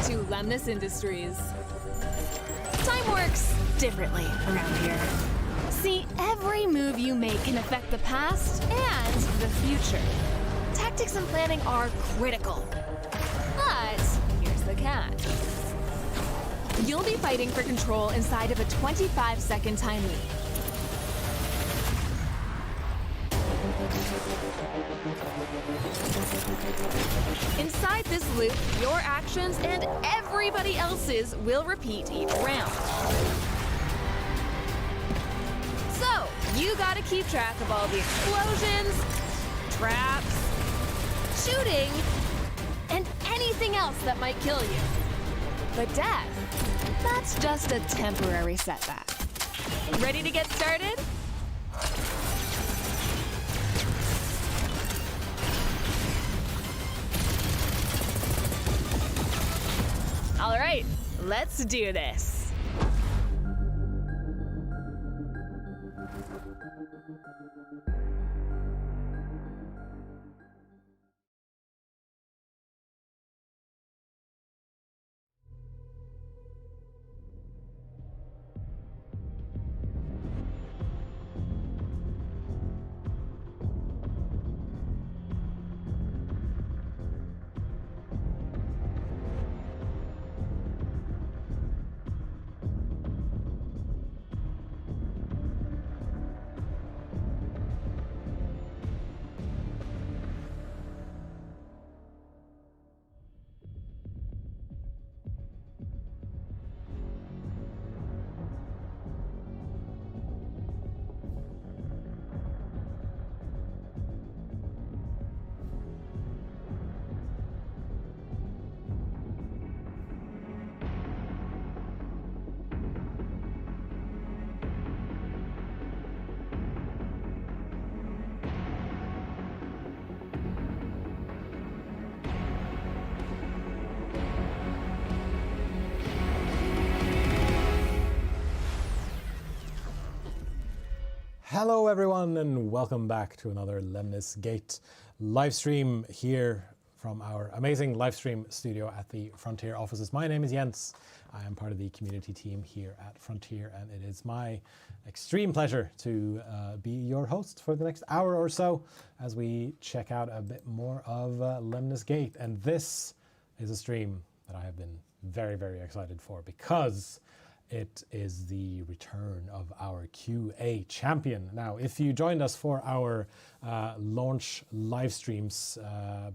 to Lemnis Industries. Time works differently around here. See, every move you make can affect the past and the future. Tactics and planning are critical. But here's the catch. You'll be fighting for control inside of a 25-second time loop. Inside this loop, your actions and everybody else's will repeat each round. So, you gotta keep track of all the explosions, traps, shooting, and anything else that might kill you. But death, that's just a temporary setback. Ready to get started? All right, let's do this. Hello everyone and welcome back to another Lemnis Gate live stream here from our amazing live stream studio at the Frontier offices. My name is Jens. I am part of the community team here at Frontier, and it is my extreme pleasure to be your host for the next hour or so as we check out a bit more of Lemnis Gate. And this is a stream that I have been very, very excited for because it is the return of our QA champion. Now, if you joined us for our launch live streams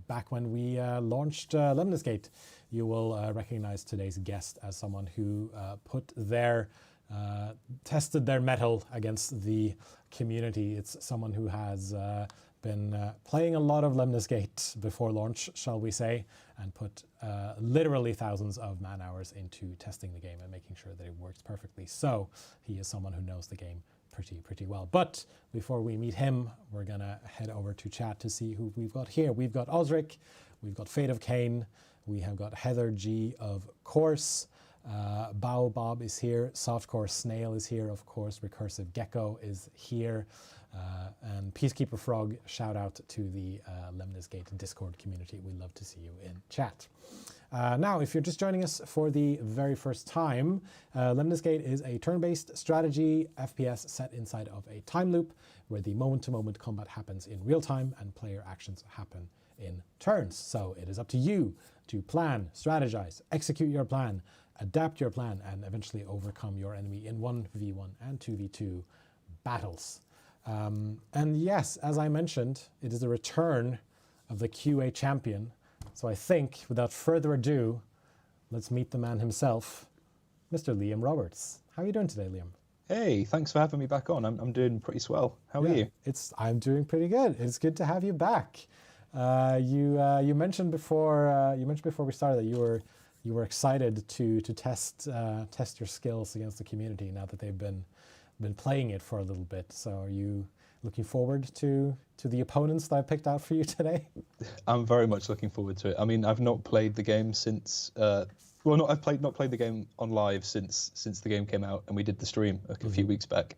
back when we launched Lemnis Gate, you will recognize today's guest as someone who tested their mettle against the community. It's someone who has been playing a lot of Lemnis Gate before launch, shall we say, and put literally thousands of man hours into testing the game and making sure that it works perfectly. So he is someone who knows the game pretty well. But before we meet him, we're gonna head over to chat to see who we've got here. We've got Osric, we've got Fate of Cain, we have got Heather G, of course, Bao Bob is here, Softcore Snail is here, of course, Recursive Gecko is here, and Peacekeeper Frog, shout out to the Lemnis Gate Discord community. We love to see you in chat. Now, if you're just joining us for the very first time, Lemnis Gate is a turn-based strategy FPS set inside of a time loop where the moment-to-moment combat happens in real time and player actions happen in turns. So it is up to you to plan, strategize, execute your plan, adapt your plan, and eventually overcome your enemy in 1v1 and 2v2 battles. And yes, as I mentioned, it is the return of the QA champion. So I think, without further ado, let's meet the man himself, Mr. Liam Roberts. How are you doing today, Liam? Hey, thanks for having me back on. I'm doing pretty swell. How are you? I'm doing pretty good. It's good to have you back. You mentioned before we started that you were excited to test your skills against the community now that they've been playing it for a little bit. So are you looking forward to the opponents that I picked out for you today? I'm very much looking forward to it. I mean, I've not played the game since I've not played the game on live since the game came out and we did the stream a few weeks back.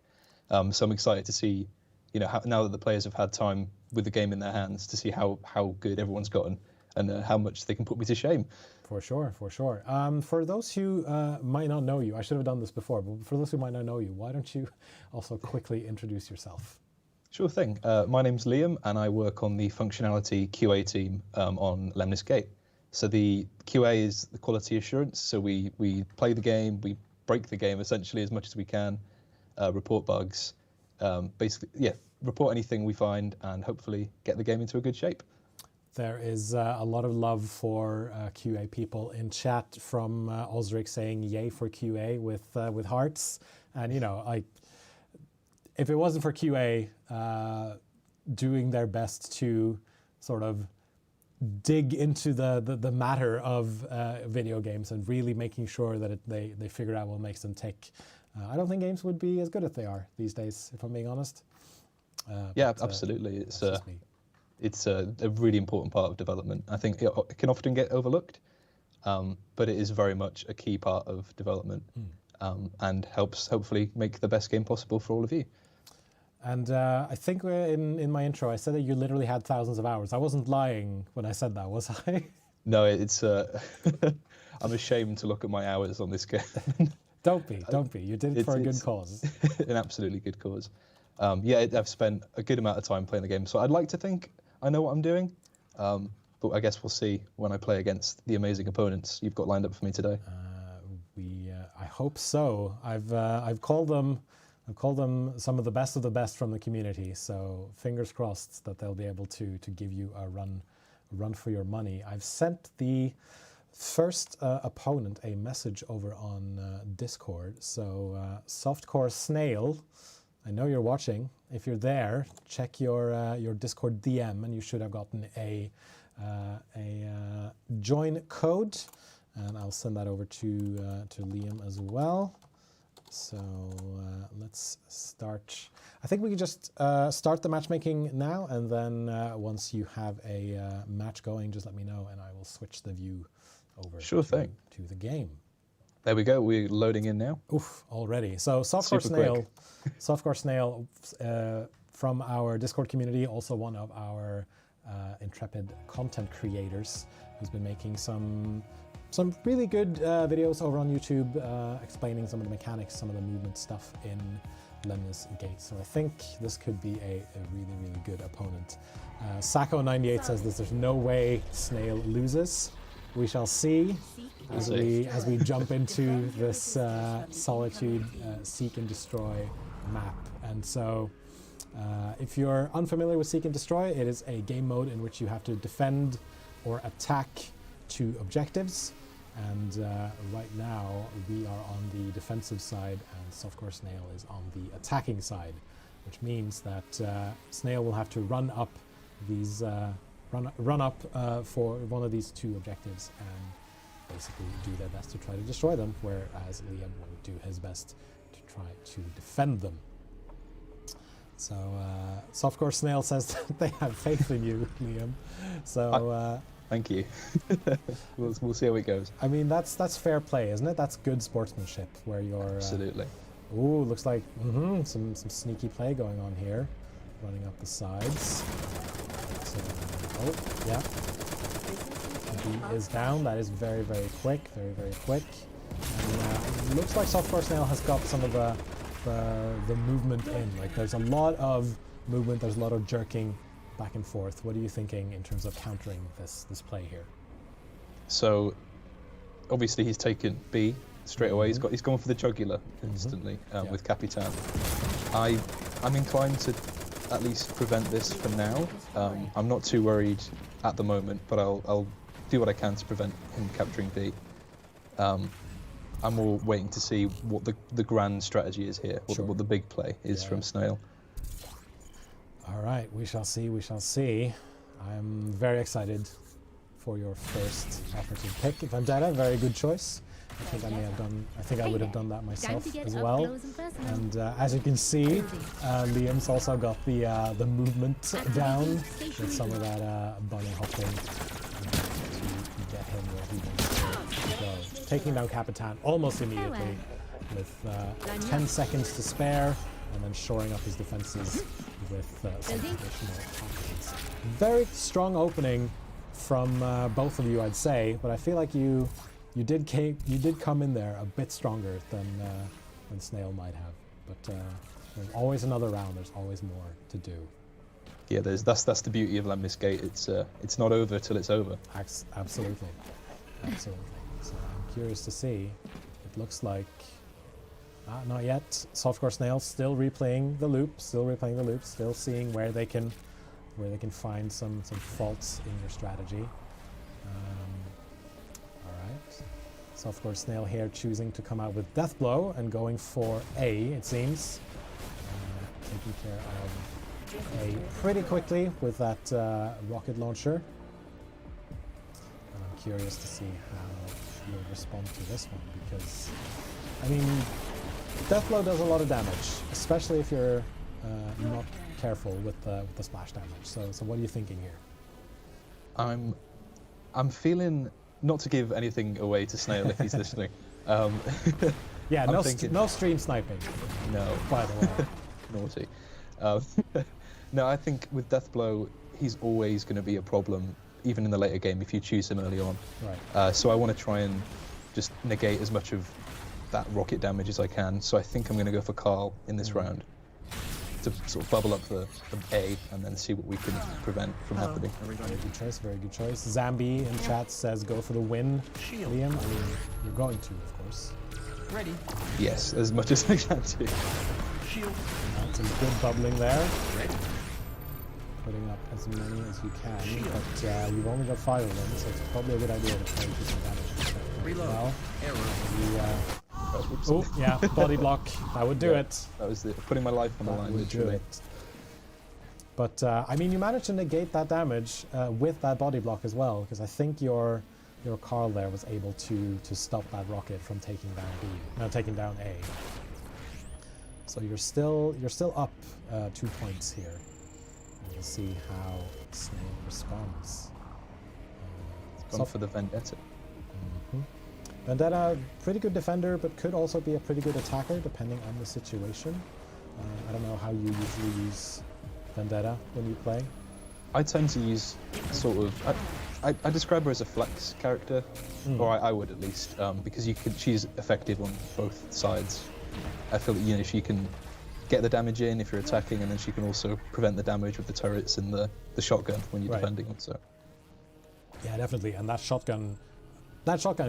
So I'm excited to see, now that the players have had time with the game in their hands, to see how good everyone's gotten. and how much they can put me to shame. For sure, for sure. For those who might not know you, I should have done this before, but for those who might not know you, why don't you also quickly introduce yourself? Sure thing. My name's Liam, and I work on the functionality QA team on Lemnis Gate. So the QA is the quality assurance. So we play the game, we break the game essentially as much as we can, report bugs, basically, yeah, report anything we find, and hopefully get the game into a good shape. There is a lot of love for QA people in chat, from Osric saying "yay for QA" with hearts, and you know, if it wasn't for QA doing their best to sort of dig into the matter of video games and really making sure that they figure out what makes them tick, I don't think games would be as good as they are these days, if I'm being honest. Yeah, absolutely. It's a really important part of development. I think it can often get overlooked, but it is very much a key part of development, and helps hopefully make the best game possible for all of you. And I think in my intro I said that you literally had thousands of hours. I wasn't lying when I said that, was I? No, it's I'm ashamed to look at my hours on this game. Don't be. You did it for a good cause. An absolutely good cause. Yeah, I've spent a good amount of time playing the game, so I'd like to think I know what I'm doing, but I guess we'll see when I play against the amazing opponents you've got lined up for me today. I hope so. I've called them some of the best from the community. So fingers crossed that they'll be able to give you a run for your money. I've sent the first opponent a message over on Discord. So Softcore Snail, I know you're watching. If you're there, check your Discord DM, and you should have gotten a join code, and I'll send that over to Liam as well. So let's start. I think we can just start the matchmaking now, and then once you have a match going, just let me know, and I will switch the view over to the game. There we go. We're loading in now. Oof, already. So Softcore Snail from our Discord community, also one of our intrepid content creators, who's been making some really good videos over on YouTube explaining some of the mechanics, some of the movement stuff in Lemnis Gate. So I think this could be a really, really good opponent. Sacco98 says there's no way Snail loses. We shall see as we jump into this Solitude Seek and Destroy map. And so if you're unfamiliar with Seek and Destroy, it is a game mode in which you have to defend or attack 2 objectives. And right now we are on the defensive side and Softcore Snail is on the attacking side, which means that Snail will have to run up these for one of these 2 objectives and basically do their best to try to destroy them, whereas Liam will do his best to try to defend them. So Softcore Snail says that they have faith in you, Liam. So thank you. We'll see how it goes. I mean, that's fair play, isn't it? That's good sportsmanship, where you're absolutely. Ooh, looks like some sneaky play going on here, running up the sides. So, oh yeah, B is down. That is very, very quick, very, very quick. And looks like Softcore Snail has got some of the movement in. Like, there's a lot of movement. There's a lot of jerking back and forth. What are you thinking in terms of countering this play here? So obviously he's taken B straight away. He's gone for the jugular instantly with Capitan. I'm inclined to at least prevent this for now. I'm not too worried at the moment, but I'll do what I can to prevent him capturing B. I'm more waiting to see what the grand strategy is here, what the big play is from Snail. All right, we shall see, we shall see. I'm very excited for your first offensive pick. Vendetta, very good choice. I think I would have done that myself as well. And as you can see, Liam's also got the movement down with some of that bunny hopping to get him where he wants to go. Taking down Capitan almost immediately with 10 seconds to spare, and then shoring up his defenses with some additional options. Very strong opening from both of you, I'd say, but I feel like you did come in there a bit stronger than Snail might have. But there's always another round. There's always more to do. Yeah, that's the beauty of Lemnis Gate. It's not over till it's over. Absolutely, absolutely. So I'm curious to see. It looks like not yet. Softcore Snail still replaying the loop, still seeing where they can find some faults in your strategy. All right. Softcore Snail here choosing to come out with Death Blow and going for A, it seems. Taking care of A pretty quickly with that rocket launcher. And I'm curious to see how you'll respond to this one, because, I mean, Death Blow does a lot of damage, especially if you're not careful with the splash damage. So what are you thinking here? I'm feeling, not to give anything away to Snail if he's listening. Yeah, no stream sniping. No. By the way. Naughty. No, I think with Death Blow, he's always going to be a problem, even in the later game, if you choose him early on. Right. So I want to try and just negate as much of that rocket damage as I can. So I think I'm going to go for Carl in this round to sort of bubble up the A and then see what we can prevent from happening. Very good choice, very good choice. Zambi in chat says go for the win, Liam. I mean, you're going to, of course. Ready. Yes, as much as I can do. Shield. Some good bubbling there. Ready. Putting up as many as you can, but you've only got 5 of them, so it's probably a good idea to try to do some damage. Reload. Well, Error. oh, yeah, body block. That would do it. That was putting my life on the line, literally. But I mean, you managed to negate that damage with that body block as well, because I think your Carl there was able to stop that rocket from taking down B, no, taking down A. So you're still up 2 points here. And we'll see how Snail responds. Gone for the Vendetta. Vendetta, pretty good defender, but could also be a pretty good attacker depending on the situation. I don't know how you usually use Vendetta when you play. I tend to use sort of, I describe her as a flex character, or I would at least, because she's effective on both sides. I feel that she can get the damage in if you're attacking, and then she can also prevent the damage with the turrets and the shotgun when you're defending. So yeah, definitely, and that shotgun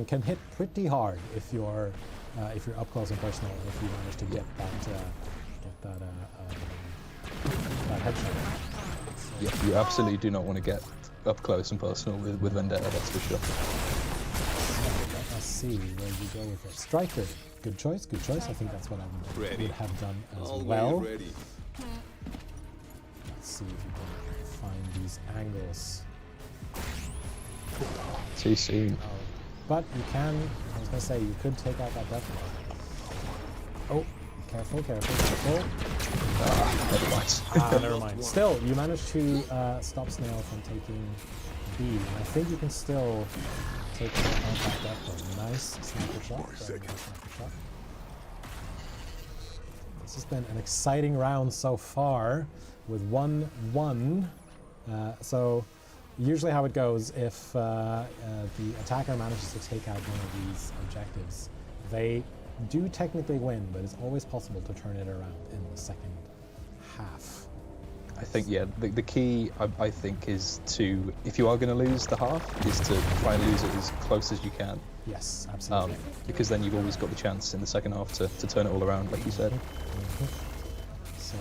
can hit pretty hard if you're up close and personal. If you manage to get that headshot. Yeah, you absolutely do not want to get up close and personal with Vendetta, that's for sure. Let's see where you go with it. Striker, good choice, good choice. I think that's what I would have done as well. Let's see if you can find these angles. Too soon. But you can, I was going to say, you could take out that death blow. Oh, careful, careful, careful. Never mind. Never mind. Still, you managed to stop Snail from taking B. And I think you can still take out that death blow. Nice sniper shot. Nice sniper shot. This has been an exciting round so far with 1-1. So usually how it goes, if the attacker manages to take out one of these objectives, they do technically win, but it's always possible to turn it around in the second half. I think, yeah, the key, I think, is to, if you are going to lose the half, is to try and lose it as close as you can. Yes, absolutely. Because then you've always got the chance in the second half to turn it all around, like you said. So,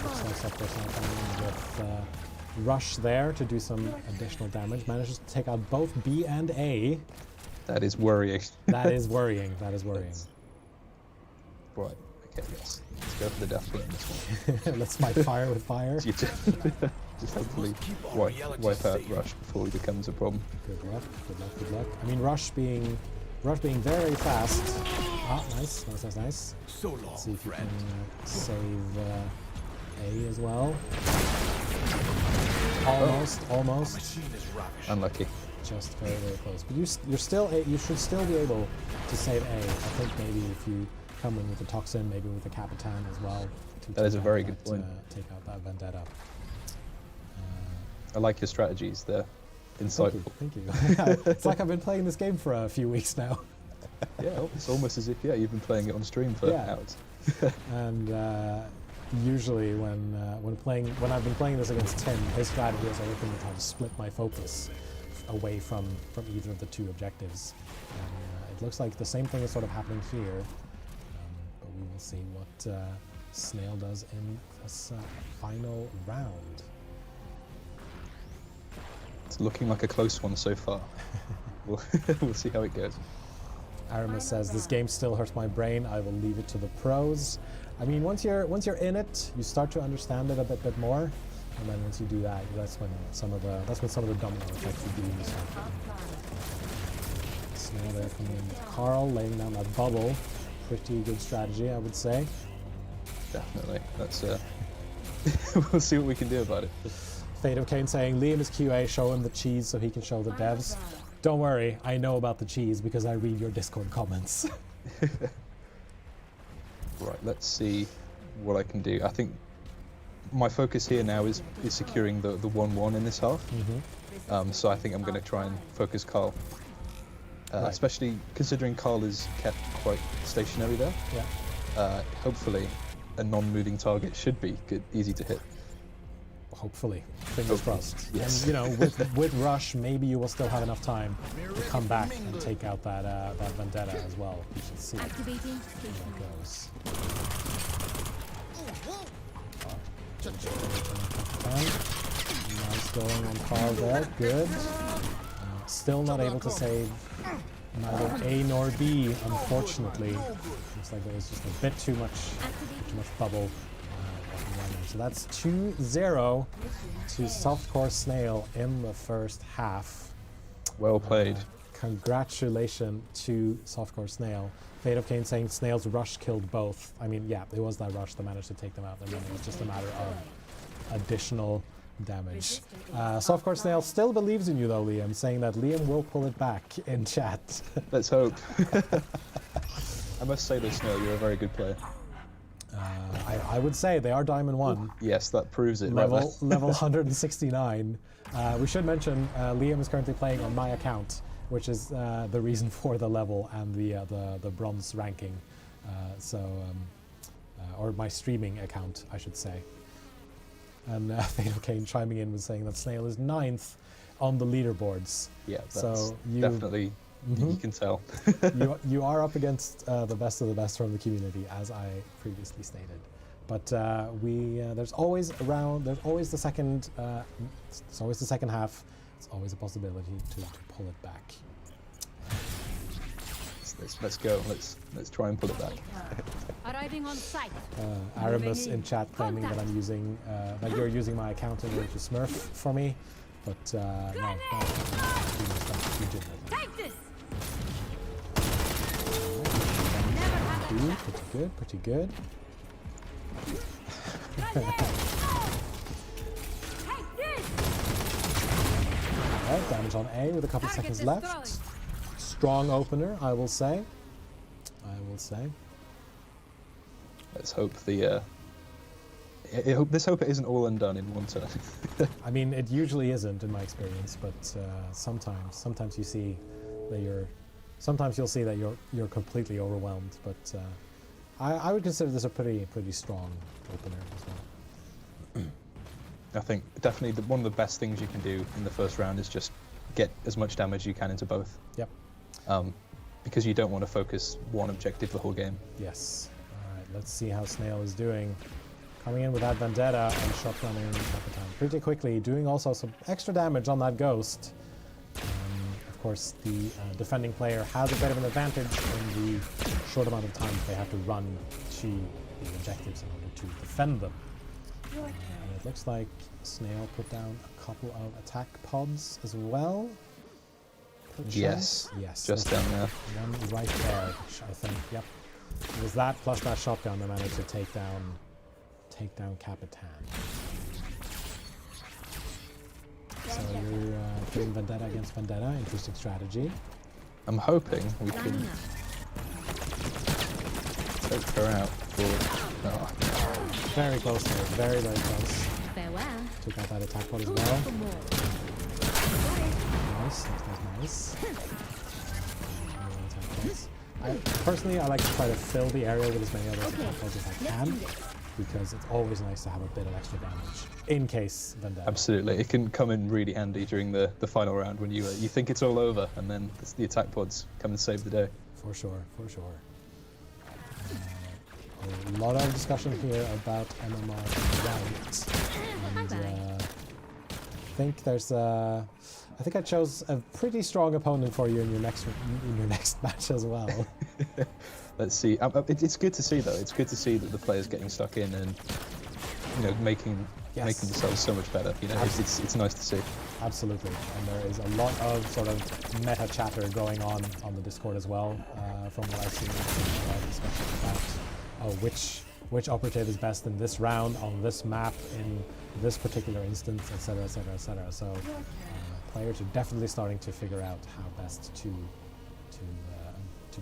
looks like there's now coming in with Rush there to do some additional damage. Manages to take out both B and A. That is worrying. That is worrying. That is worrying. Right. Okay. Yes. Let's go for the death blow in this one. Let's fight fire with fire. Just hopefully wipe out Rush before he becomes a problem. Good luck. Good luck. Good luck. I mean, Rush being very fast. Ah, nice. Nice. Nice. Nice. Let's see if you can save A as well. Almost. Unlucky. Just very close. But you should still be able to save A. I think maybe if you come in with the Toxin, maybe with the Capitan as well. That is a very good point. Take out that Vendetta. I like your strategies there. insightful. Thank you. It's like I've been playing this game for a few weeks now. Yeah, it's almost as if you've been playing it on stream for hours. And usually when I've been playing this against Tim, his strategy has always been to try to split my focus away from either of the two objectives. And, it looks like the same thing is sort of happening here, but we will see what Snail does in this final round. It's looking like a close one so far. We'll see how it goes. Aramis says, this game still hurts my brain. I will leave it to the pros. I mean, once you're in it, you start to understand it a bit more, and then once you do that, that's when some of the domino effects begin to start. Snail there coming in with Carl, laying down that bubble. Pretty good strategy, I would say. Definitely. That's we'll see what we can do about it. Fate of Cain saying, Liam is QA, show him the cheese so he can show the devs. Don't worry, I know about the cheese because I read your Discord comments. Right, let's see what I can do. I think my focus here now is securing the 1-1 in this half. So I think I'm going to try and focus Carl. Right. Especially considering Carl is kept quite stationary there. Yeah. Hopefully a non-moving target should be easy to hit. Hopefully. Fingers crossed. Yes. And, you know, with Rush, maybe you will still have enough time to come back and take out that Vendetta as well. We shall see how it goes. Nice going on Carl there. Good. Still not able to save neither A nor B, unfortunately. Looks like there was just a bit too much bubble. So that's 2-0 to Softcore Snail in the first half. Well played. Congratulations to Softcore Snail. Fate of Cain saying Snail's rush killed both. I mean, yeah, it was that rush that managed to take them out, and then it was just a matter of additional damage. Softcore Snail still believes in you though, Liam, saying that Liam will pull it back in chat. Let's hope. I must say though, Snail, you're a very good player. I would say they are Diamond 1. Yes, that proves it. Level 169. We should mention Liam is currently playing on my account, which is the reason for the level and the bronze ranking. Or my streaming account, I should say. And Fate of Cain chiming in with saying that Snail is 9th on the leaderboards. Yeah, that's so definitely. You can tell. you are up against the best of the best from the community, as I previously stated. But there's always the second half. It's always a possibility to pull it back. Let's go. Let's try and pull it back. Arriving on site. Aramis in chat claiming that I'm using that you're using my account in order to smurf for me, but no. You did that. Take this. Pretty good. Alright, damage on A with a couple seconds left. Strong opener, I will say. Let's hope hope it isn't all undone in one turn. I mean, it usually isn't in my experience, but sometimes you see that sometimes you'll see that you're completely overwhelmed. But I would consider this a pretty strong opener as well. I think definitely one of the best things you can do in the first round is just get as much damage as you can into both. Yep. Because you don't want to focus one objective the whole game. Yes. All right. Let's see how Snail is doing. Coming in with that Vendetta and shotgunning Capitan pretty quickly, doing also some extra damage on that Ghost. Of course, the defending player has a bit of an advantage in the short amount of time they have to run to the objectives in order to defend them. And it looks like Snail put down a couple of attack pods as well. Yes, just down there. One right there, which I think, yep. It was that plus that shotgun that managed to take down Capitan. So you're doing Vendetta against Vendetta, interesting strategy. I'm hoping we can take her out for... Oh. Very close there, very close. Farewell. Took out that attack pod as well. Nice. Personally, I like to try to fill the area with as many other attack pods as I can, because it's always nice to have a bit of extra damage in case Vendetta. Absolutely, it can come in really handy during the final round when you think it's all over, and then the attack pods come and save the day. For sure. A lot of discussion here about MMR ranked, and I think I chose a pretty strong opponent for you in your next match as well. Let's see. It's good to see though. It's good to see that the players getting stuck in and making themselves so much better. It's nice to see. Absolutely. And there is a lot of sort of meta chatter going on the Discord as well, from what I've seen. A lot of discussion about which operative is best in this round on this map in this particular instance, etc. So players are definitely starting to figure out how best to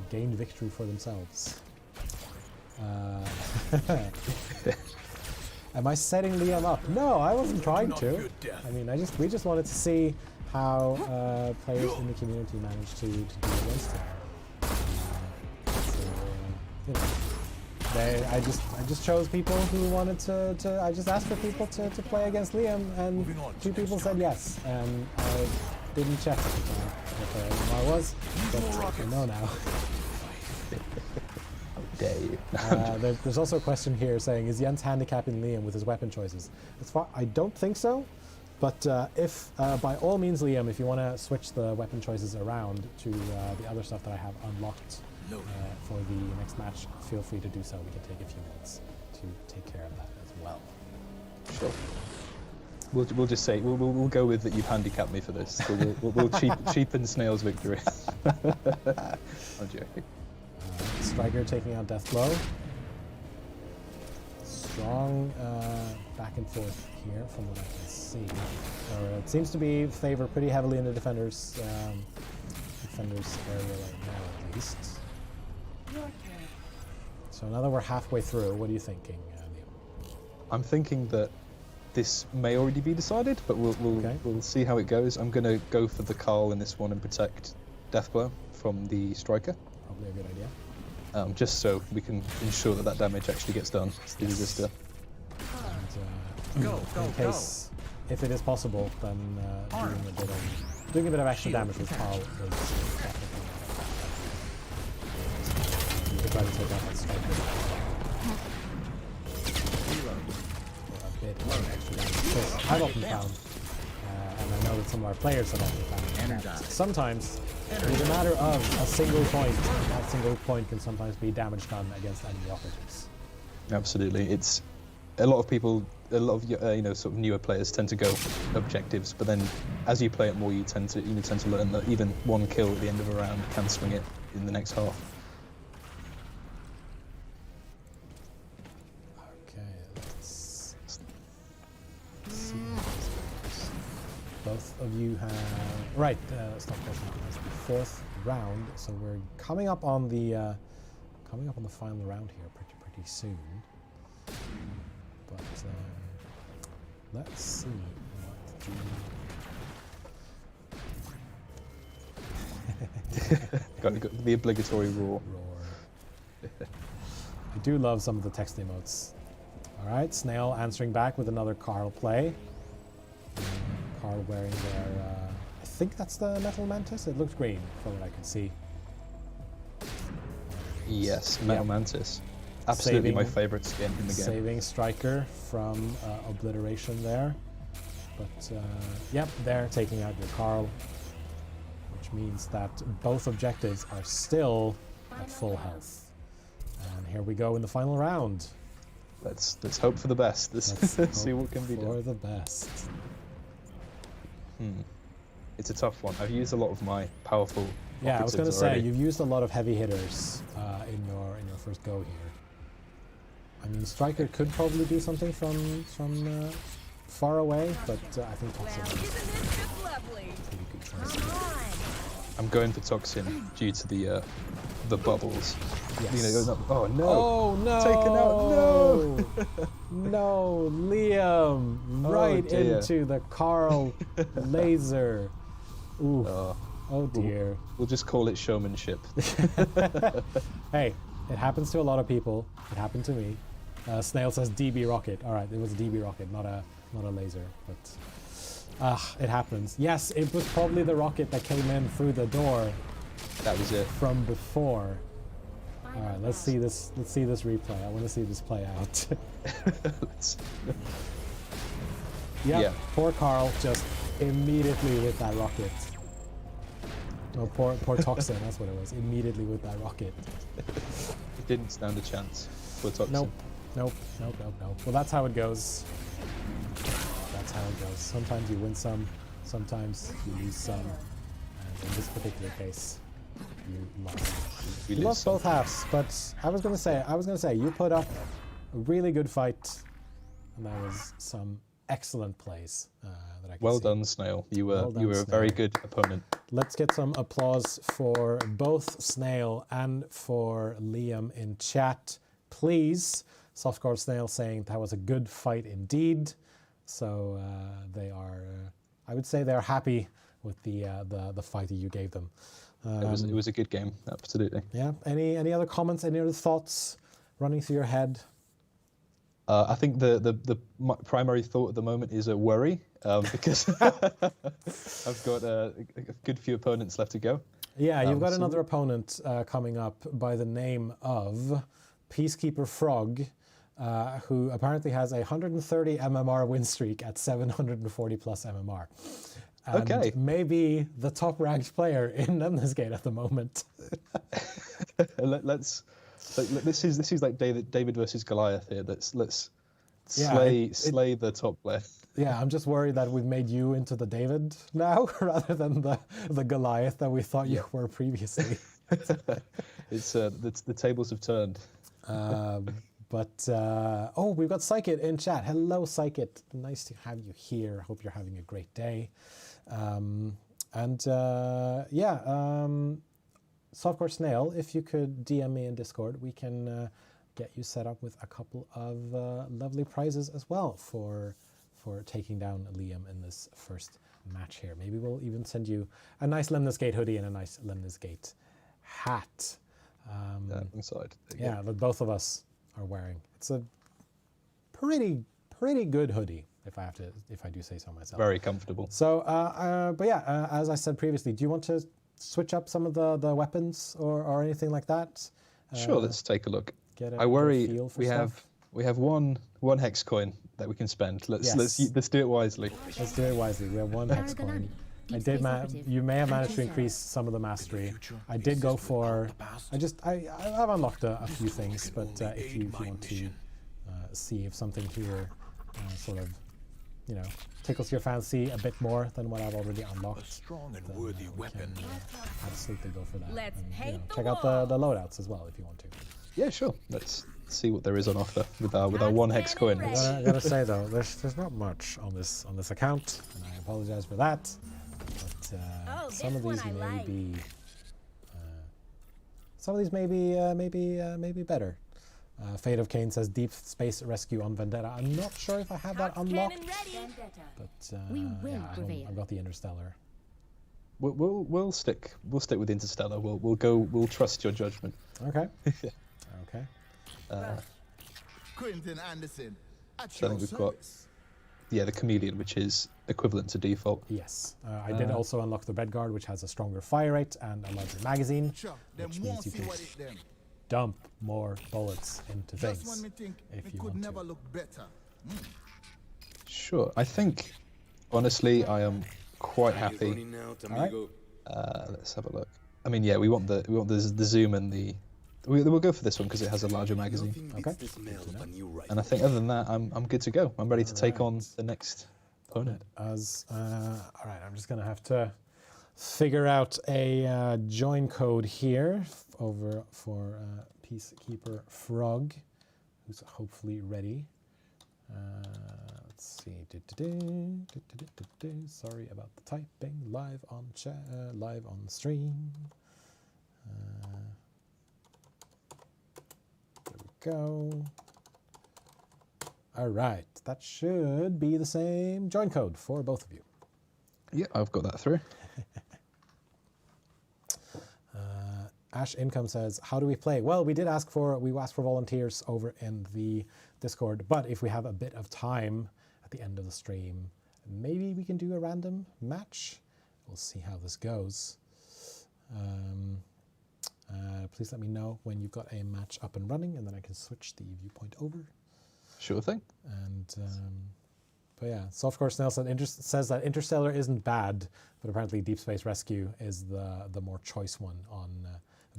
gain victory for themselves. Am I setting Liam up? No, I wasn't trying to. I mean, we just wanted to see how players in the community managed to do against him. I just chose people who wanted to. I just asked for people to play against Liam, and 2 people said yes, and I didn't check if I was, but I know now. How dare you? There's also a question here saying, is Jens handicapping Liam with his weapon choices? I don't think so, but if by all means, Liam, if you want to switch the weapon choices around to the other stuff that I have unlocked for the next match, feel free to do so. We can take a few minutes to take care of that as well. Sure. We'll just say we'll go with that. You've handicapped me for this. So we'll cheapen Snail's victory. I'm joking. Striker taking out Deathblow. Strong back and forth here from what I can see. It seems to be favored pretty heavily in the defenders area right now, at least. So now that we're halfway through, what are you thinking, Liam? I'm thinking that this may already be decided, but we'll see how it goes. I'm going to go for the Carl in this one and protect Deathblow from the Striker. Probably a good idea. Just so we can ensure that damage actually gets done to the resistor. And, in case, if it is possible, then doing a bit of extra damage with Carl is definitely you could try to take out that striker. For a bit of extra damage. Because I've often found, and I know that some of our players have often found, that sometimes it's a matter of a single point, and that single point can sometimes be damage done against enemy operatives. Absolutely, it's a lot of sort of newer players tend to go objectives, but then as you play it more, you tend to learn that even one kill at the end of a round can swing it in the next half. Okay, let's see how this goes. Both of you have stop question. That's the 4th round, so we're coming up on the final round here pretty soon. But let's see Got the obligatory roar. I do love some of the text emotes. All right, Snail answering back with another Carl play. Carl wearing their, I think that's the Metal Mantis. It looks green from what I can see. Yes, Metal Mantis. Absolutely my favorite skin in the game. Saving Striker from obliteration there. But, they're taking out your Carl, which means that both objectives are still at full health. And here we go in the final round. Let's hope for the best. Let's see what can be done. For the best. It's a tough one. I've used a lot of my powerful. Yeah, I was going to say already. you've used a lot of heavy hitters in your first go here. I mean, Striker could probably do something from far away, but I think Toxin is a pretty good choice. I'm going for Toxin due to the bubbles. Yes. Oh no! Oh no! Taken out! No! No, Liam! Right into the Carl laser. Ooh. Oh dear. We'll just call it showmanship. Hey, it happens to a lot of people. It happened to me. Snail says DB rocket. All right, it was a DB rocket, not a laser, but it happens. Yes, it was probably the rocket that came in through the door. That was it. From before. All right, let's see this replay. I want to see this play out. Yeah, poor Carl just immediately with that rocket. No, poor Toxin, that's what it was. Immediately with that rocket. It didn't stand a chance for Toxin. Nope. Well, that's how it goes. That's how it goes. Sometimes you win some, sometimes you lose some. And in this particular case, you lost. You lost both halves, but I was gonna say you put up a really good fight, and that was some excellent plays that I can Well see. done, Snail. You were a very good opponent. Let's get some applause for both Snail and for Liam in chat, please. Softcore Snail saying that was a good fight indeed. So they are, I would say, they're happy with the fight that you gave them. It was a good game, absolutely. Yeah. Any other comments? Any other thoughts running through your head? I think my primary thought at the moment is a worry because I've got a good few opponents left to go. Yeah, you've got another opponent coming up by the name of Peacekeeper Frog, who apparently has a 130 MMR win streak at 740 plus MMR. And Okay. maybe the top ranked player in Lemnis Gate at the moment. This is like David versus Goliath here. Let's Yeah, slay the top player. Yeah, I'm just worried that we've made you into the David now rather than the Goliath that we thought you were previously. It's the tables have turned. We've got Psychit in chat. Hello, Psychit. Nice to have you here. Hope you're having a great day. Softcore Snail, if you could DM me in Discord, we can get you set up with a couple of lovely prizes as well for taking down Liam in this first match here. Maybe we'll even send you a nice Lemnis Gate hoodie and a nice Lemnis Gate hat. Inside. Yeah, that both of us are wearing. It's a pretty good hoodie, if I do say so myself. Very comfortable. So, as I said previously, do you want to switch up some of the weapons or anything like that? Sure, let's take a look. I worry feel for we stuff. have one hex coin that we can spend. Let's do it wisely. Let's do it wisely. We have one hex coin. You may have managed to increase some of the mastery. I did go for. I've unlocked a few things, but if you want to see if something here sort of, tickles your fancy a bit more than what I've already unlocked, strong and worthy weapon. Absolutely go for that. Let's hate the check out the loadouts as well if you want to. Yeah, sure. Let's see what there is on offer with our one hex coin. I gotta say though, there's not much on this account, and I apologize for that. But some of these may be better. Fate of Cain says Deep Space Rescue on Vendetta. I'm not sure if I have that unlocked, but I've got the Interstellar. We'll stick with Interstellar. We'll trust your judgment. Okay. Okay. Quentin Anderson. So I think we've got the Chameleon, which is equivalent to default. Yes. I did also unlock the Red Guard, which has a stronger fire rate and a larger magazine, Sure, which means you can them. dump more bullets into Just when things me think if it you could want never to. look better. Sure. I think, honestly, I am quite happy. Alright. Let's have a look. I mean, yeah, we want the zoom and the. We'll go for this one because it has a larger magazine. Okay. And I think other than that, I'm good to go. I'm ready to take on the next opponent. All right, I'm just gonna have to figure out a join code here over for Peacekeeper Frog, who's hopefully ready. Let's see. Sorry about the typing. Live on stream. There we go. All right, that should be the same join code for both of you. Yeah, I've got that through. Ash Income says, how do we play? Well, we asked for volunteers over in the Discord, but if we have a bit of time at the end of the stream, maybe we can do a random match. We'll see how this goes. Please let me know when you've got a match up and running, and then I can switch the viewpoint over. Sure thing. And but yeah, Softcore Snail says that Interstellar isn't bad, but apparently Deep Space Rescue is the more choice one on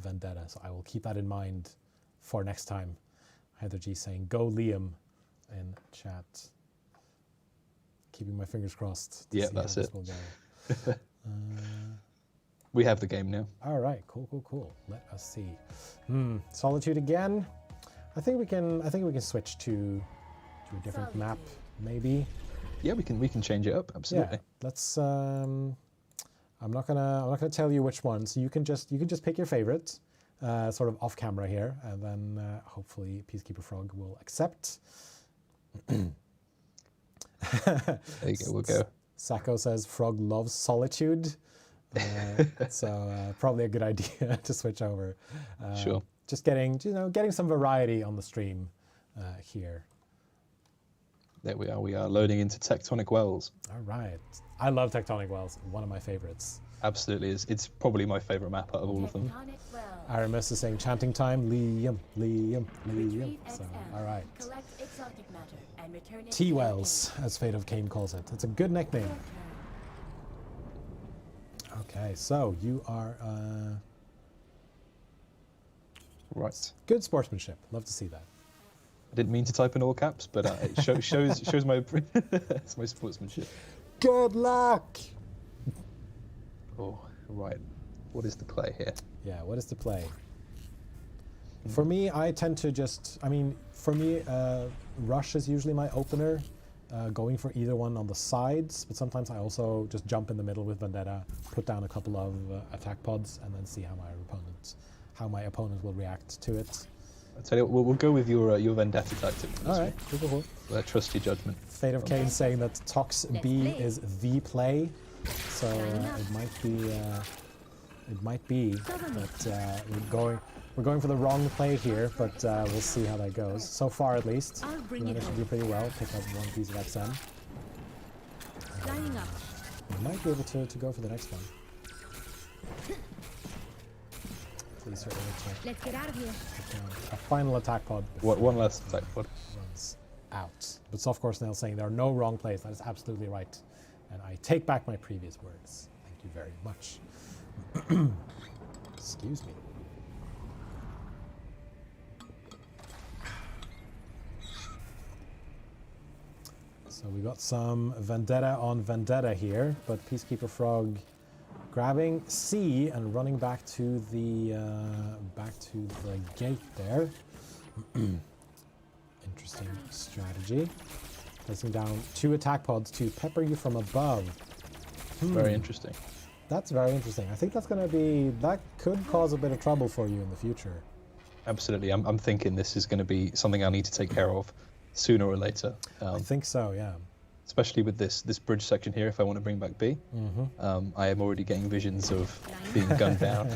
Vendetta. So I will keep that in mind for next time. Heather G saying, "Go Liam," in chat. Keeping my fingers crossed. Yeah, that's it. Will go. We have the game now. All right, cool. Let us see. Solitude again. I think we can switch to a different map, maybe. Yeah, we can change it up. Absolutely. Yeah. Let's. I'm not gonna tell you which one. So you can just pick your favorite, sort of off camera here, and then hopefully Peacekeeper Frog will accept. There you go. We'll go. Sacco says Frog loves Solitude. So probably a good idea to switch over. Sure. Just getting some variety on the stream here. There we are. We are loading into Tectonic Wells. All right. I love Tectonic Wells. One of my favorites. Absolutely is. It's probably my favorite map out of all of them. Aramis is saying chanting time. Liam. So, all right. T Wells, as Fate of Cain calls it. It's a good nickname. Okay, so you are Right. good sportsmanship. Love to see that. I didn't mean to type in all caps, but it shows my it's my sportsmanship. Good luck. Oh, right. What is the play here? Yeah, what is the play? For me, I tend to Rush is usually my opener, going for either one on the sides, but sometimes I also just jump in the middle with Vendetta, put down a couple of attack pods, and then see how my opponent will react to it. I'll tell you what, we'll go with your Vendetta tactic. All right, cool. I trust your judgment. Fate of Cain saying that Tox B is the play, so it might be that we're going for the wrong play here, but we'll see how that goes. So far, at least, we managed to do pretty well. Pick up one piece of XM. We might be able to go for the next one. Please certainly check. Let's get out of here. A final attack pod. One last attack pod. Runs out. But Softcore Snail saying there are no wrong plays. That is absolutely right. And I take back my previous words. Thank you very much. Excuse me. So we got some Vendetta on Vendetta here, but Peacekeeper Frog grabbing C and running back to the gate there. Interesting strategy. Placing down 2 attack pods to pepper you from above. Very interesting. That's very interesting. I think that could cause a bit of trouble for you in the future. Absolutely. I'm thinking this is going to be something I need to take care of sooner or later. I think so, yeah. Especially with this bridge section here, if I want to bring back B. I am already getting visions of being gunned down.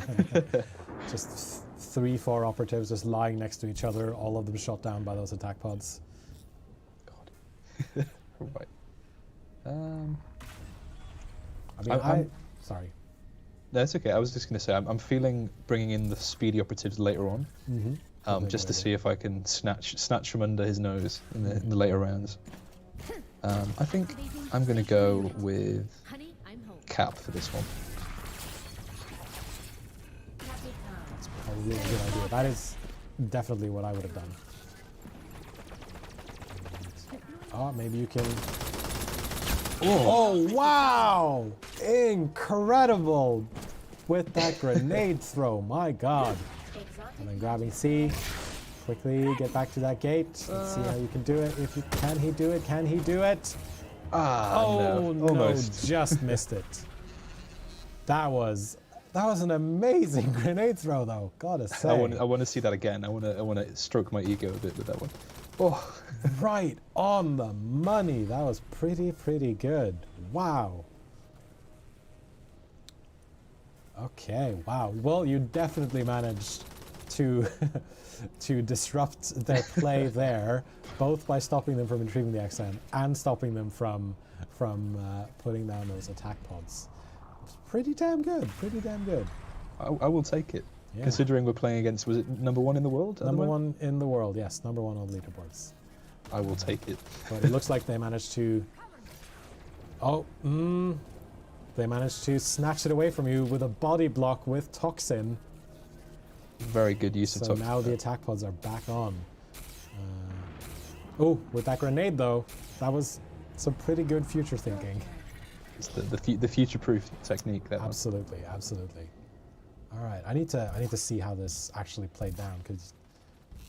Just 3-4 operatives just lying next to each other, all of them shot down by those attack pods. God. Right. Sorry. No, it's okay. I was just going to say, I'm feeling bringing in the speedy operatives later on, just to see if I can snatch from under his nose in the later rounds. I think I'm going to go with Cap for this one. That's probably a good idea. That is definitely what I would have done. Oh, maybe you can... Oh, wow! Incredible! With that grenade throw, my god. And then grabbing C. Quickly get back to that gate. Let's see how you can do it. Can he do it? Can he do it? No, almost. Just missed it. That was an amazing grenade throw, though. Gotta say. I want to see that again. I want to stroke my ego a bit with that one. Oh, right on the money. That was pretty good. Wow. Okay, wow. Well, you definitely managed to to disrupt their play there, both by stopping them from retrieving the XM and stopping them from putting down those attack pods. It's pretty damn good. Pretty damn good. I will take it. Yeah. Considering we're playing against, was it number 1 in the world? Number 1 in the world, yes. Number 1 on leaderboards. I will take it. But it looks like they managed to... Oh, they managed to snatch it away from you with a body block with Toxin. Very good use of So Toxin. now the attack pods are back on. Oh, with that grenade though, that was some pretty good future thinking. It's the future-proof technique. That one. Absolutely, absolutely. All right, I need to see how this actually played down, because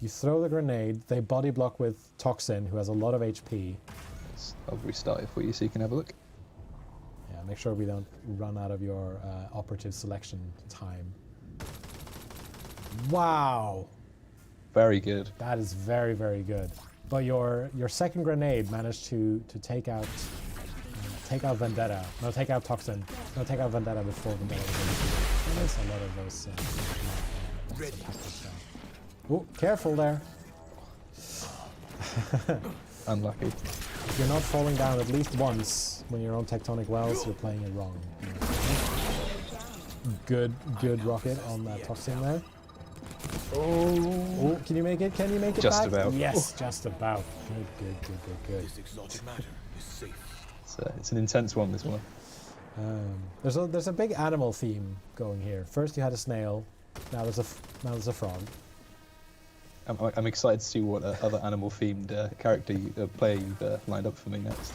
you throw the grenade, they body block with Toxin, who has a lot of HP. I'll restart it for you so you can have a look. Yeah, make sure we don't run out of your operative selection time. Wow, Very good. that is very, very good. But your second grenade managed to take out Vendetta. No, take out Toxin. No, take out Vendetta before Vendetta was able to. There's a lot of those attacks down. Oh, careful there. Unlucky. If you're not falling down at least once when you're on Tectonic Wells, you're playing it wrong. Good rocket on that Toxin there. Oh, can you make it? Can you make it Just back? about. Yes, just about. Good. This exotic matter is safe. It's an intense one, this one. There's a big animal theme going here. First you had a snail, now there's a frog. I'm excited to see what other animal-themed player you've lined up for me next.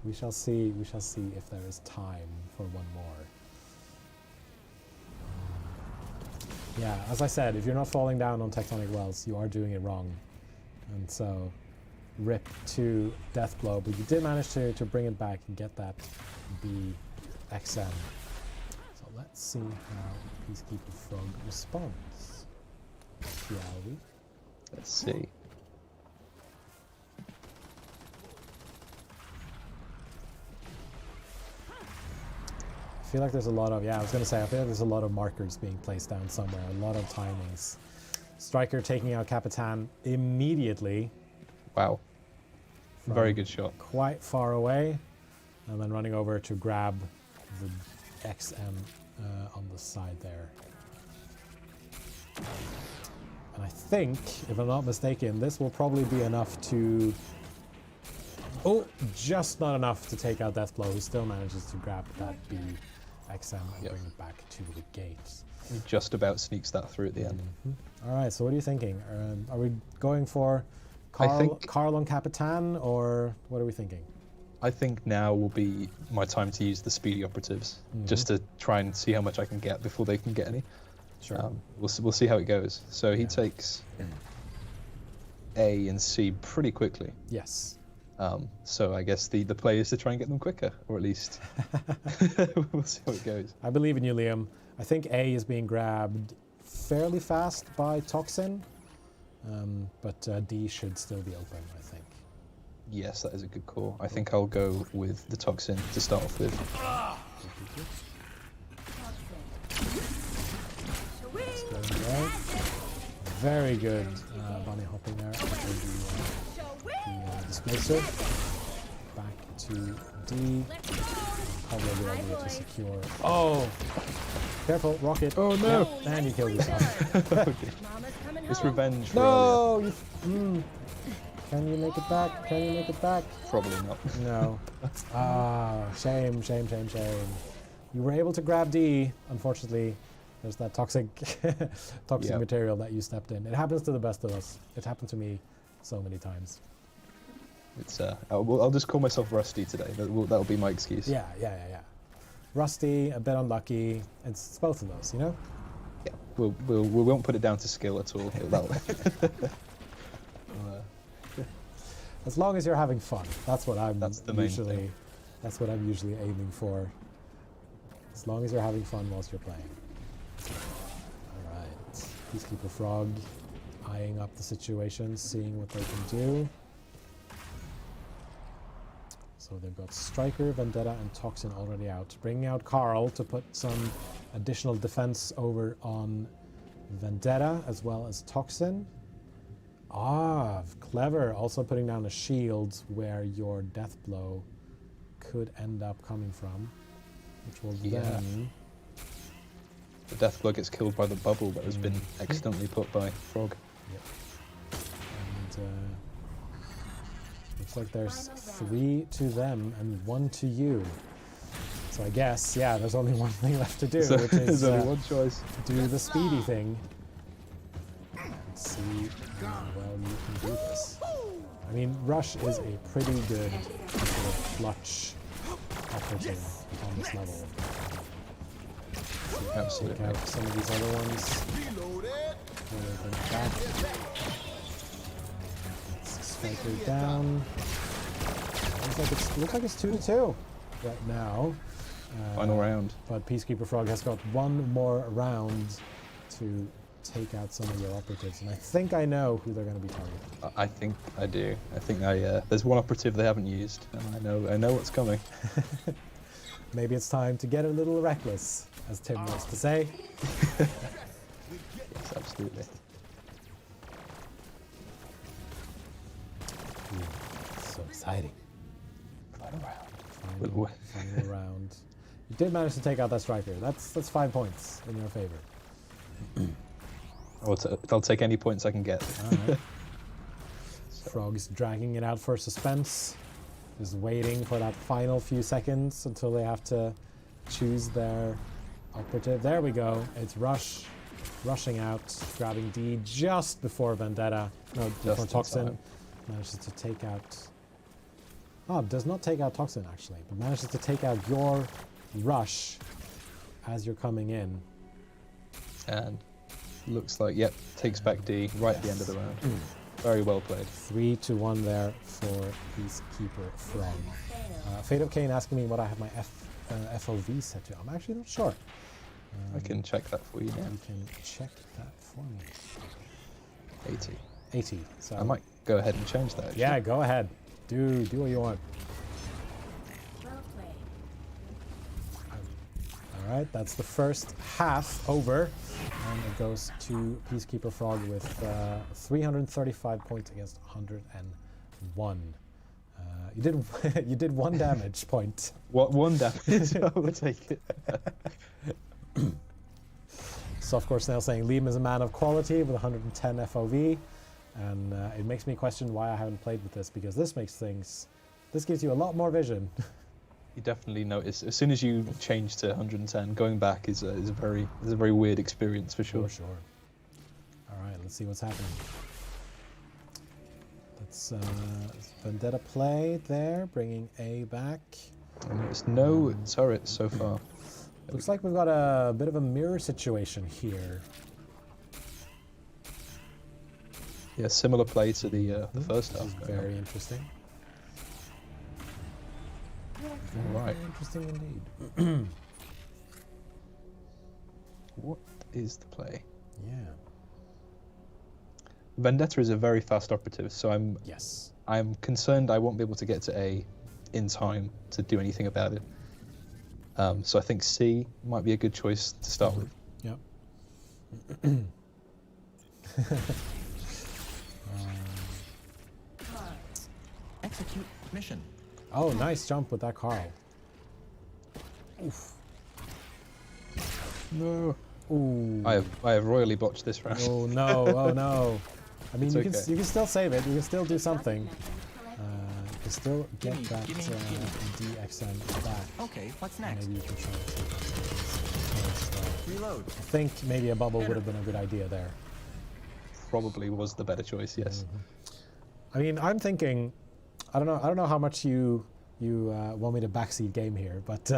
We shall see if there is time for one more. Yeah, as I said, if you're not falling down on Tectonic Wells, you are doing it wrong. And so, rip to Deathblow, but you did manage to bring it back and get that BXM. So let's see how Peacekeeper Frog responds. Shall we? Let's see. I feel like there's a lot of, I was going to say, I feel like there's a lot of markers being placed down somewhere, a lot of timings. Striker taking out Capitan immediately. Wow. Very good shot. Quite far away, and then running over to grab the XM on the side there. And I think, if I'm not mistaken, this will probably be enough to... Oh, just not enough to take out Deathblow, who still manages to grab that BXM and bring it back to the gate. He just about sneaks that through at the end. All right, so what are you thinking? Are we going for Carl on Capitan, or what are we thinking? I think now will be my time to use the speedy operatives, just to try and see how much I can get before they can get any. Sure. We'll see how it goes. So he takes A and C pretty quickly. Yes. So I guess the play is to try and get them quicker, or at least we'll see how it goes. I believe in you, Liam. I think A is being grabbed fairly fast by Toxin, but D should still be open, I think. Yes, that is a good call. I think I'll go with the Toxin to start off with. That's going well. Very good bunny hopping there after the displacer. Back to D. Probably a good idea to secure. Oh! Careful, rocket. Oh no! Yeah, and you killed yourself. Okay. It's revenge for No! Can you make it back? Can you make it back? earlier. Probably not. No. Shame. You were able to grab D. Unfortunately, there's that toxic material that you stepped in. It happens to the best of us. It happened to me so many times. It's I'll just call myself Rusty today. That'll be my excuse. Yeah. Rusty, a bit unlucky. It's both of those, you know? Yeah. We won't put it down to skill at all. As long as you're having fun. That's what I'm That's the main thing. That's what I'm usually aiming for. As long as you're having fun whilst you're playing. Alright. Peacekeeper Frog eyeing up the situation, seeing what they can do. So they've got Striker, Vendetta, and Toxin already out. Bringing out Carl to put some additional defense over on Vendetta as well as Toxin. Ah, clever. Also putting down a shield where your death blow could end up coming from, which will then... The death blow gets killed by the bubble that has been accidentally put by Frog. Yep. And looks like there's 3 to them and 1 to you. So I guess, yeah, there's only one thing left to do, So which is there's only one choice. do the speedy thing. And see how well you can do this. I mean, Rush is a pretty good sort of clutch operative on this level. Absolutely. Take out some of these other ones. Striker down. Looks like it's 2 to 2 right now. Final round. But Peacekeeper Frog has got one more round to take out some of your operatives, and I think I know who they're going to be targeting. I think I do. I think there's one operative they haven't used, and I know what's coming. Maybe it's time to get a little reckless, as Tim wants to say. Yes, absolutely. So exciting. Final round. Final round. You did manage to take out that Striker. That's 5 points in your favor. I'll take any points I can get. Alright. Frog's dragging it out for suspense. Just waiting for that final few seconds until they have to choose their operative. There we go. It's Rush. Rushing out, grabbing D just before Vendetta. No, before Toxin. Manages to take out... Oh, does not take out Toxin actually, but manages to take out your Rush as you're coming in. And looks like, yep, takes back D right at the end of the round. Very well played. 3 to 1 there for Peacekeeper Frog. Fate of Cain asking me what I have my FOV set to. I'm actually not sure. I can check that for you now. You can check that for me. 80. 80. So I might go ahead and change that. Actually. Yeah, go ahead. Do what you want. All right, that's the first half over, and it goes to Peacekeeper Frog with 335 points against 101. You did 1 damage point. What, 1 damage? I will take it. Softcore Snail saying Liam is a man of quality with 110 FOV, and it makes me question why I haven't played with this, because this gives you a lot more vision. You definitely notice as soon as you change to 110. Going back is a very weird experience for sure. For sure. All right, let's see what's happening. Let's Vendetta play there, bringing A back. And there's no turrets so far. Looks like we've got a bit of a mirror situation here. Yeah, similar play to the first half. Very interesting. Right. Very interesting indeed. What is the play? Yeah. Vendetta is a very fast operative, so I'm concerned I won't be able to get to A in time to do anything about it. So I think C might be a good choice to start with. Yep. Execute mission. Oh, nice jump with that Carl. Oof. No. Ooh. I have royally botched this round. Oh no! Oh no! I mean, It's you can still save it. You can still do something. You can still get that DXM back. Okay, what's next? Maybe you can try to take out some of these. Reload. I think maybe a bubble would have been a good idea there. Probably was the better choice. Yes. I mean, I'm thinking. I don't know how much you want me to backseat game here, but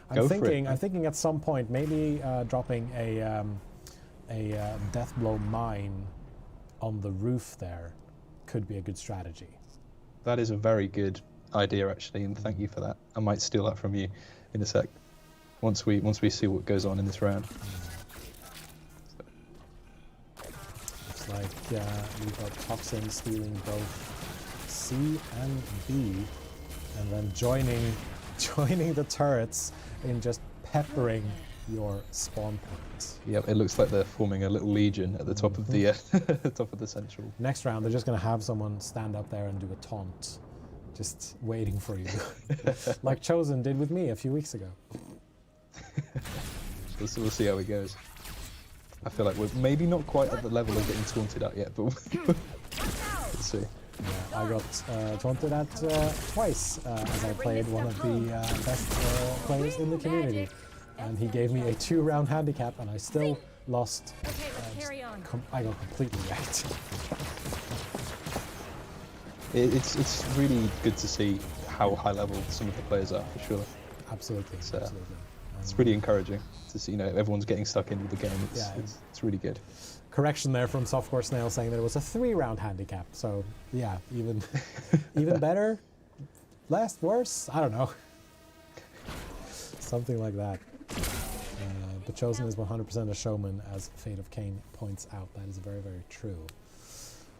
I'm thinking at some point maybe dropping a death blow mine on the roof there could be a good strategy. That is a very good idea actually, and thank you for that. I might steal that from you in a sec. Once we see what goes on in this round. Looks like we've got Toxin stealing both C and B. and then joining the turrets in just peppering your spawn point. Yep, it looks like they're forming a little legion at the top of the top of the central. Next round, they're just going to have someone stand up there and do a taunt, just waiting for you, like Chosen did with me a few weeks ago. We'll see how it goes. I feel like we're maybe not quite at the level of getting taunted at yet, but we'll see. Yeah, I got taunted at twice as I played one of the best players in the community. And he gave me a 2-round handicap, and I still lost. I got completely wrecked. It's really good to see how high level some of the players are, for sure. Absolutely, absolutely. It's pretty encouraging to see, everyone's getting stuck into the game. It's really good. Correction there from Softcore Snail saying that it was a 3-round handicap. So yeah, even better, less, worse. I don't know. Something like that. But Chosen is 100% a showman, as Fate of Cain points out. That is very, very true.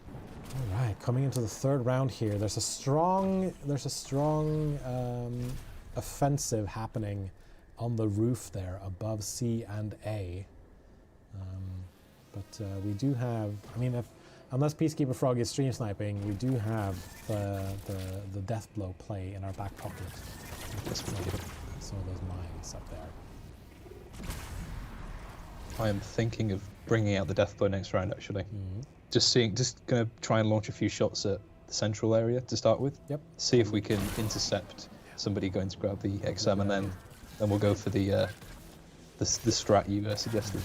All right, coming into the 3rd round here, there's a strong offensive happening on the roof there above C and A. But we do have, unless Peacekeeper Frog is stream sniping, we do have the death blow play in our back pocket. Some of those mines up there. I am thinking of bringing out the death blow next round, actually. Just gonna try and launch a few shots at the central area to start with. Yep. See if we can intercept somebody going to grab the XM, and then we'll go for the strat you suggested.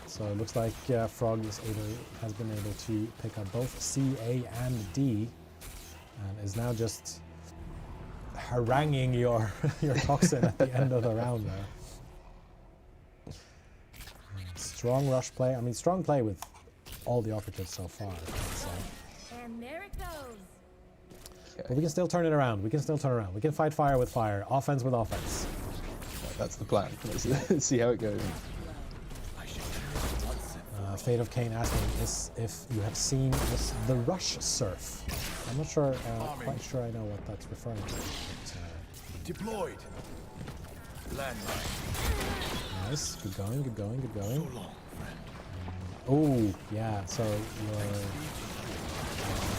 So it looks like Frog has been able to pick up both C, A, and D, and is now just haranguing your toxin at the end of the round there. Strong rush play. Strong play with all the operatives so far. And there it goes. But we can still turn it around. We can fight fire with fire, offense with offense. That's the plan. Let's see how it goes. Fate of Cain asking if you have seen the rush surf. I'm not sure, quite sure I know what that's referring to. But, Deployed. Landmine. nice. Good going. So long, friend. Oh, yeah. So your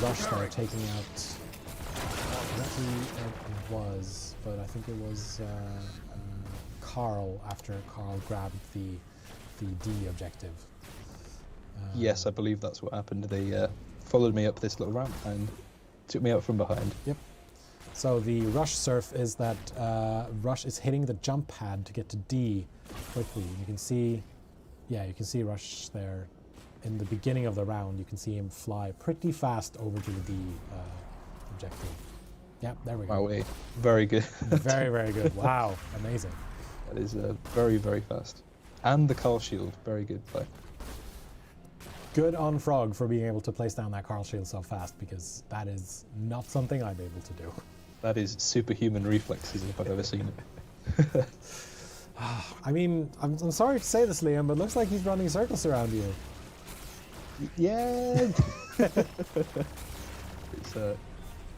rush there taking out. What it was, but I think it was Carl after Carl grabbed the D objective. Yes, I believe that's what happened. They followed me up this little ramp and took me out from behind. Yep. So the rush surf is that Rush is hitting the jump pad to get to D quickly. You can see, you can see Rush there in the beginning of the round. You can see him fly pretty fast over to the D objective. Yep, there we go. Wow, very good. Very, very good. Wow, amazing. That is very, very fast. And the Carl Shield, very good play. Good on Frog for being able to place down that Carl Shield so fast, because that is not something I'm able to do. That is superhuman reflexes if I've ever seen it. I'm sorry to say this, Liam, but it looks like he's running circles around you. Yeah. It's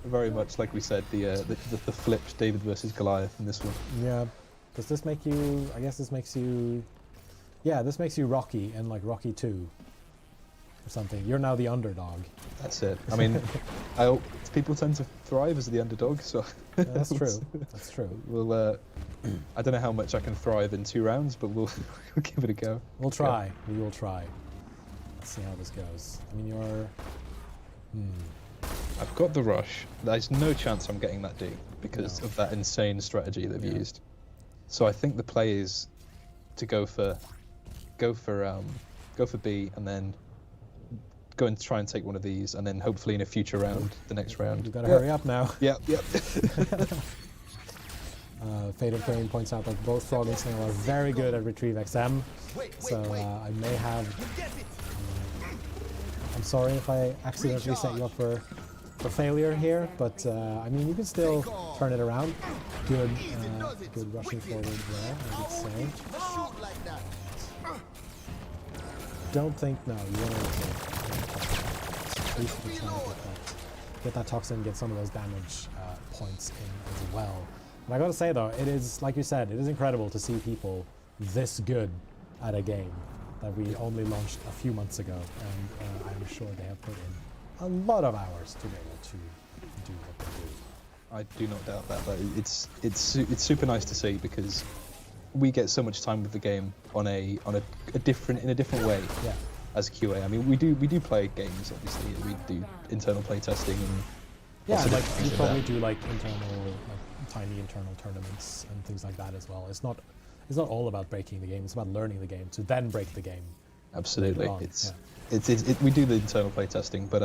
very much like we said, the flipped David versus Goliath in this one. Yeah. Does this make you? I guess this makes you. Yeah, this makes you Rocky in like Rocky 2 or something. You're now the underdog. That's it. People tend to thrive as the underdog, so Yeah, that's true. That's true. We'll. I don't know how much I can thrive in 2 rounds, but we'll give it a go. We'll try. We will try. Let's see how this goes. you're. I've got the rush. There's no chance I'm getting that D because of that insane strategy they've used. So I think the play is to go for B and then go and try and take one of these, and then hopefully in a future round, the next round. You've got to hurry up now. Yep. Fate of Cain points out that both Frog and Snail are very good at Retrieve XM. So I may have. I'm sorry if I accidentally set you up for failure here, but you can still turn it around. Good rushing forward there, I would say. Don't think, no, you want to basically trying to get get that toxin, get some of those damage points in as well. And I gotta say though, it is, like you said, it is incredible to see people this good at a game that we only launched a few months ago, and I'm sure they have put in a lot of hours to be able to do what they do. I do not doubt that. But it's super nice to see, because we get so much time with the game in a different way. Yeah. As QA, I mean, we do play games. Obviously, we do internal play testing and Yeah, like you of probably that. do like tiny internal tournaments and things like that as well. It's not all about breaking the game. It's about learning the game to then break the game. Absolutely, on, we do the internal play testing, but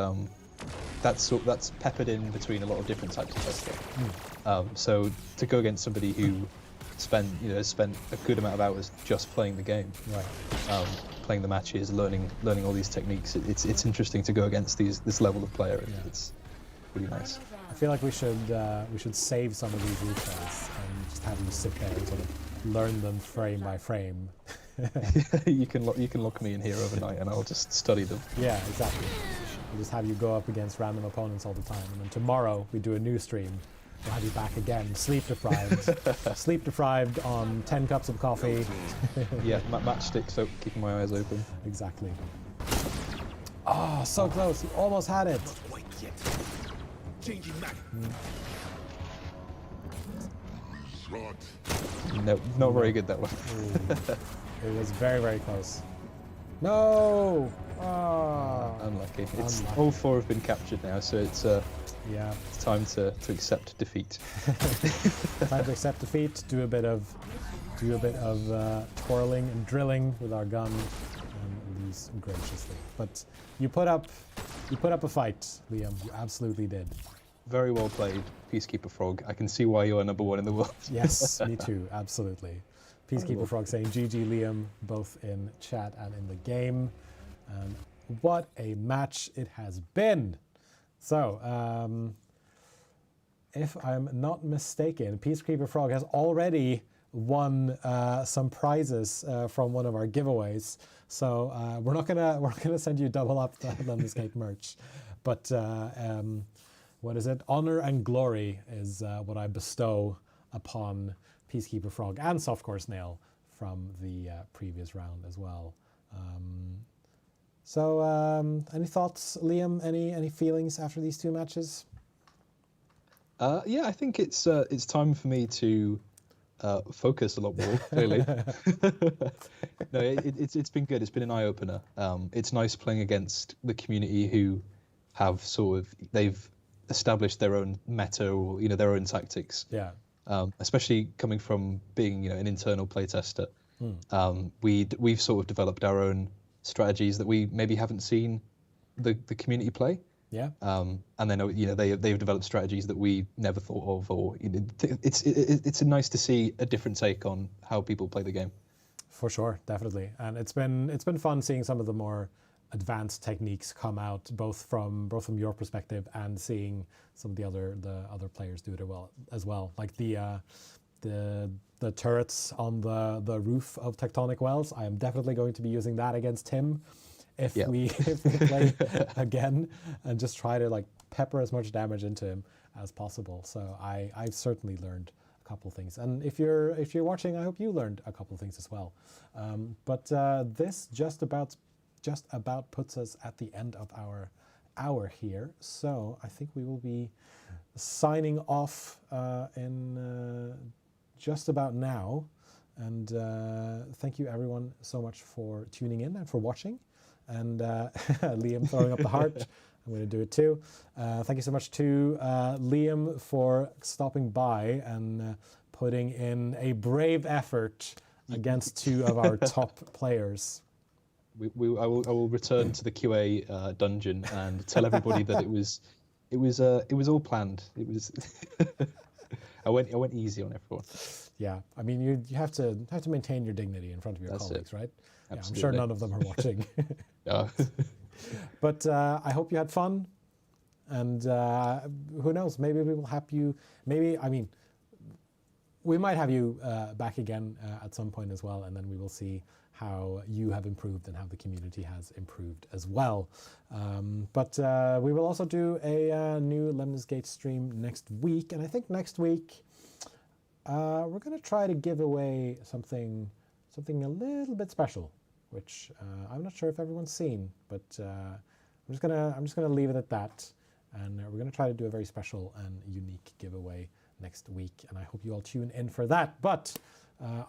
that's peppered in between a lot of different types of testing. So to go against somebody who spent a good amount of hours just playing the game, Right. playing the matches, learning all these techniques, it's interesting to go against this level of player. It's really nice. I feel like we should save some of these replays and just have you sit there and sort of learn them frame by frame. you can lock me in here overnight and I'll just study them. Yeah, exactly. We'll just have you go up against random opponents all the time, and then tomorrow we do a new stream. We'll have you back again, sleep deprived on 10 cups of coffee. Yeah, matchstick, so keeping my eyes open. Exactly. Oh, so close. You almost had it. Wait yet. Changing mag. No, not very good that one. It was very, very close. No! Oh. Unlucky. Unlucky. All 4 have been captured now, so it's Yeah. time to accept defeat. Time to accept defeat. Do a bit of twirling and drilling with our gun, and lose graciously. But you put up a fight, Liam. You absolutely did. Very well played, Peacekeeper Frog. I can see why you are #1 in the world. Yes, me too. Absolutely. Peacekeeper Frog saying GG Liam, both in chat and in the game. And what a match it has been. So, if I'm not mistaken, Peacekeeper Frog has already won some prizes from one of our giveaways. So we're not gonna send you double up the Lemnis Gate merch, but what is it? Honor and glory is what I bestow upon Peacekeeper Frog and Softcore Snail from the previous round as well. So, any thoughts, Liam? Any feelings after these 2 matches? Yeah, I think it's time for me to focus a lot more. Clearly, no, it's been good. It's been an eye opener. It's nice playing against the community who have they've established their own meta or their own tactics. Yeah. Especially coming from being an internal playtester. We've sort of developed our own strategies that we maybe haven't seen the community play. Yeah. And then they've developed strategies that we never thought of, or it's nice to see a different take on how people play the game. For sure, definitely, and it's been fun seeing some of the more advanced techniques come out, both from your perspective and seeing some of the other players do it as well. Like the turrets on the roof of Tectonic Wells. I am definitely going to be using that against him if we play again, and just try to pepper as much damage into him as possible. So I've certainly learned a couple of things, and if you're watching, I hope you learned a couple of things as well. But this just about puts us at the end of our hour here. So I think we will be signing off in just about now. And thank you everyone so much for tuning in and for watching. And Liam throwing up the heart. I'm going to do it too. Thank you so much to Liam for stopping by and putting in a brave effort against 2 of our top players. I will return to the QA dungeon and tell everybody that it was all planned. It was I went easy on everyone. Yeah, I mean you have to maintain your dignity in front of your colleagues, right? Yeah, I'm sure none of them are watching. No. But I hope you had fun, and who knows? Maybe we will have you. We might have you back again at some point as well, and then we will see how you have improved and how the community has improved as well. But we will also do a new Lemnis Gate stream next week, and I think next week we're going to try to give away something a little bit special, which I'm not sure if everyone's seen, but I'm just gonna leave it at that, and we're gonna try to do a very special and unique giveaway next week, and I hope you all tune in for that. But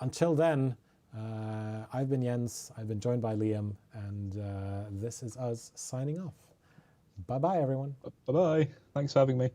until then, I've been Jens, I've been joined by Liam, and this is us signing off. Bye bye, everyone. Bye bye. Thanks for having me.